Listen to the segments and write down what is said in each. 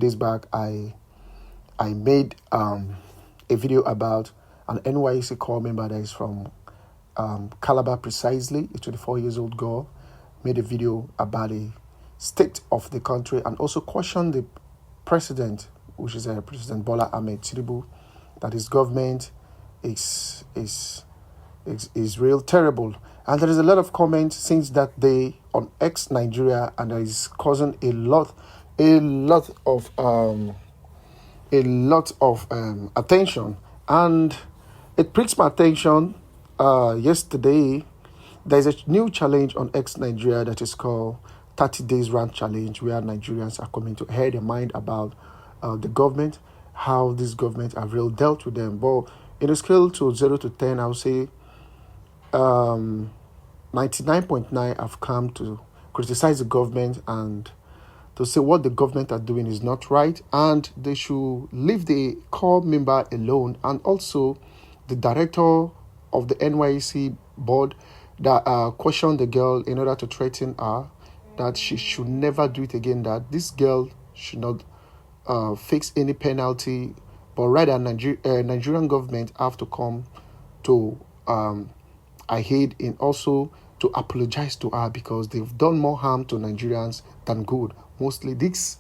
Days back, I made a video about an NYC corps member that is from Calabar precisely, a 24 years old girl, made a video about the state of the country and also questioned the president, which is President Bola Ahmed Tinubu, that his government is real terrible. And there is a lot of comments since that day on X Nigeria, and that is causing a lot of attention. And it pricks my attention. Yesterday, there's a new challenge on X Nigeria that is called 30 Days Rant Challenge, where Nigerians are coming to hear their mind about the government, how this government have really dealt with them. But in a scale to 0 to 10, I would say 99.9 have come to criticize the government and to say what the government are doing is not right, and they should leave the core member alone, and also the director of the NYC board that questioned the girl in order to threaten her that she should never do it again, that this girl should not face any penalty, but rather Nigerian government have to come to aid in also to apologize to her, because they've done more harm to Nigerians than good, mostly this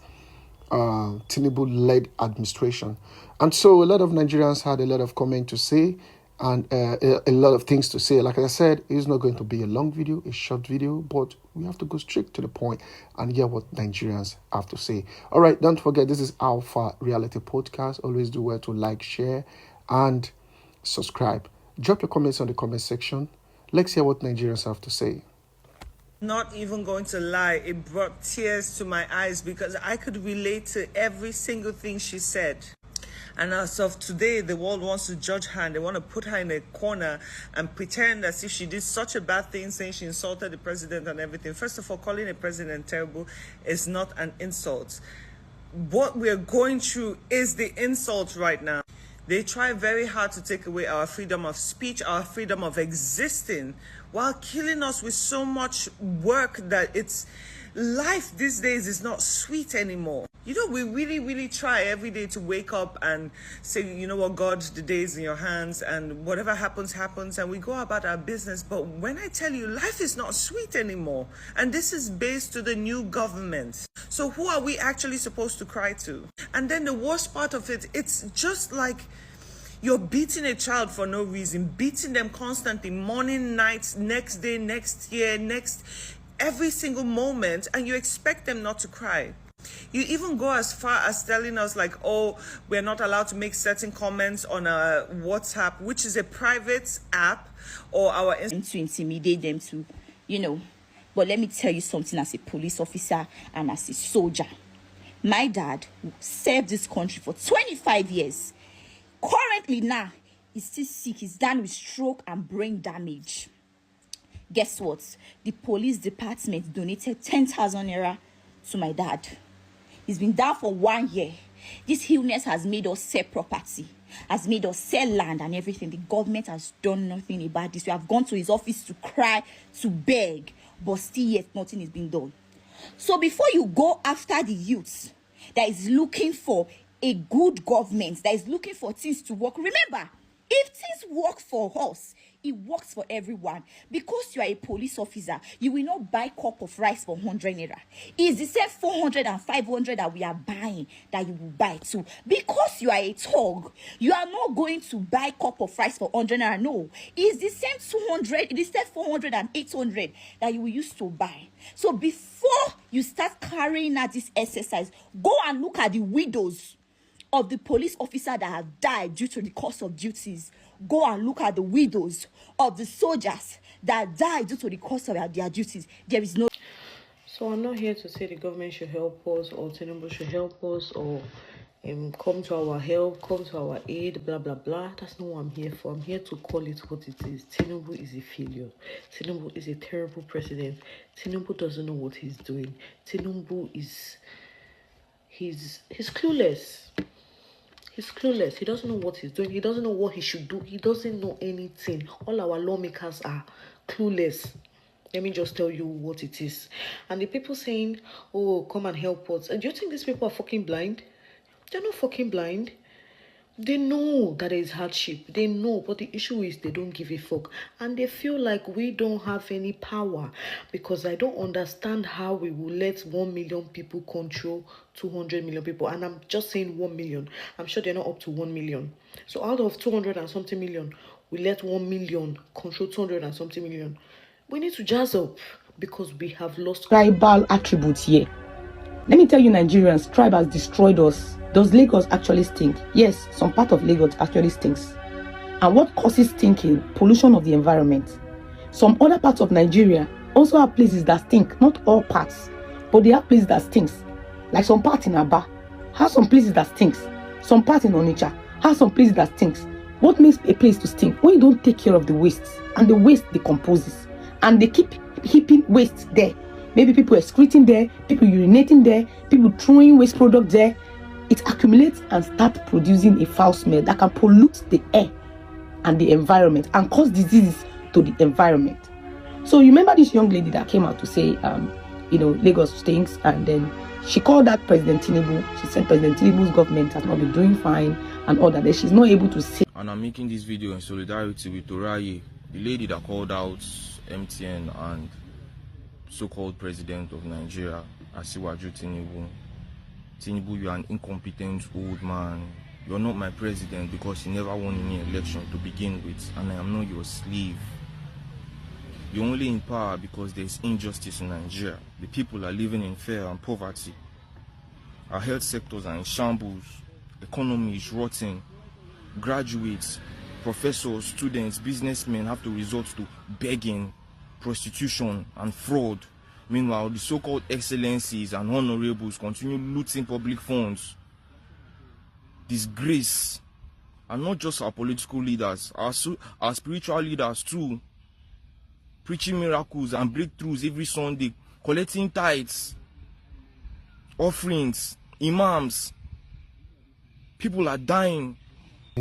Tinubu-led administration. And so a lot of Nigerians had a lot of comment to say, and a lot of things to say. Like I said, it's not going to be a long video, a short video, but we have to go straight to the point and hear what Nigerians have to say. All right, don't forget, this is Alpha Reality Podcast. Always do well to like, share, and subscribe. Drop your comments on the comment section. Let's hear what Nigerians have to say. Not even going to lie, it brought tears to my eyes because I could relate to every single thing she said. And as of today, the world wants to judge her and they want to put her in a corner and pretend as if she did such a bad thing, saying she insulted the president and everything. First of all, calling a president terrible is not an insult. What we're going through is the insult right now. They try very hard to take away our freedom of speech, our freedom of existing, while killing us with so much work that life these days is not sweet anymore. You know, we really try every day to wake up and say, you know what, God, the day is in your hands and whatever happens, happens, and we go about our business. But when I tell you, life is not sweet anymore. And this is based to the new government. So who are we actually supposed to cry to? And then the worst part of it, it's just like you're beating a child for no reason, beating them constantly, morning, night, next day, next year, every single moment, and you expect them not to cry. You even go as far as telling us like, oh, we're not allowed to make certain comments on a WhatsApp, which is a private app, or our to intimidate them to, But let me tell you something, as a police officer and as a soldier. My dad served this country for 25 years. Currently now, he's still sick. He's down with stroke and brain damage. Guess what? The police department donated 10,000 naira to my dad. He's been down for 1 year. This illness has made us sell property, has made us sell land and everything. The government has done nothing about this. We have gone to his office to cry, to beg, but still yet nothing is being done. So before you go after the youth that is looking for a good government, that is looking for things to work, remember, if things work for us, it works for everyone. Because you are a police officer, you will not buy a cup of rice for 100 naira. It's the same 400 and 500 that we are buying that you will buy too. Because you are a thug, you are not going to buy a cup of rice for 100 naira. No, it's the same 200, it's the same 400 and 800 that you will use to buy. So before you start carrying out this exercise, go and look at the widows of the police officer that have died due to the course of duties. Go and look at the widows of the soldiers that died due to the course of their duties. There is no... So I'm not here to say the government should help us or Tinubu should help us or come to our help, come to our aid, blah, blah, blah. That's not what I'm here for. I'm here to call it what it is. Tinubu is a failure. Tinubu is a terrible president. Tinubu doesn't know what he's doing. Tinubu is... He's clueless. He's clueless. He doesn't know what he's doing. He doesn't know what he should do. He doesn't know anything. All our lawmakers are clueless. Let me just tell you what it is. And the people saying, oh, come and help us. And do you think these people are fucking blind? They're not fucking blind. They know that there is hardship. They know, but the issue is they don't give a fuck. And they feel like we don't have any power, because I don't understand how we will let 1 million people control 200 million people. And I'm just saying 1 million. I'm sure they're not up to 1 million. So out of 200 and something million, we let 1 million control 200 and something million. We need to jazz up, because we have lost tribal attributes here. Let me tell you, Nigerians, tribe has destroyed us. Does Lagos actually stink? Yes, some part of Lagos actually stinks. And what causes stinking? Pollution of the environment. Some other parts of Nigeria also have places that stink. Not all parts, but they have places that stinks. Like some part in Aba has some places that stinks. Some part in Onitsha has some places that stinks. What makes a place to stink? When you don't take care of the waste, and the waste decomposes, and they keep heaping waste there. Maybe people excreting there, people urinating there, people throwing waste products there. It accumulates and starts producing a foul smell that can pollute the air and the environment and cause diseases to the environment. So you remember this young lady that came out to say, Lagos stinks, and then she called out President Tinubu. She said President Tinubu's government has not been doing fine and all that she's not able to say. And I'm making this video in solidarity with Toraye, the lady that called out MTN and so-called president of Nigeria, Asiwaju Tinubu. Tinubu, you are an incompetent old man. You are not my president because you never won any election to begin with, and I am not your slave. You're only in power because there is injustice in Nigeria. The people are living in fear and poverty. Our health sectors are in shambles. Economy is rotting. Graduates, professors, students, businessmen have to resort to begging, prostitution, and fraud. Meanwhile, the so-called excellencies and honorables continue looting public funds. Disgrace. And not just our political leaders, our spiritual leaders too. Preaching miracles and breakthroughs every Sunday, collecting tithes, offerings, imams. People are dying.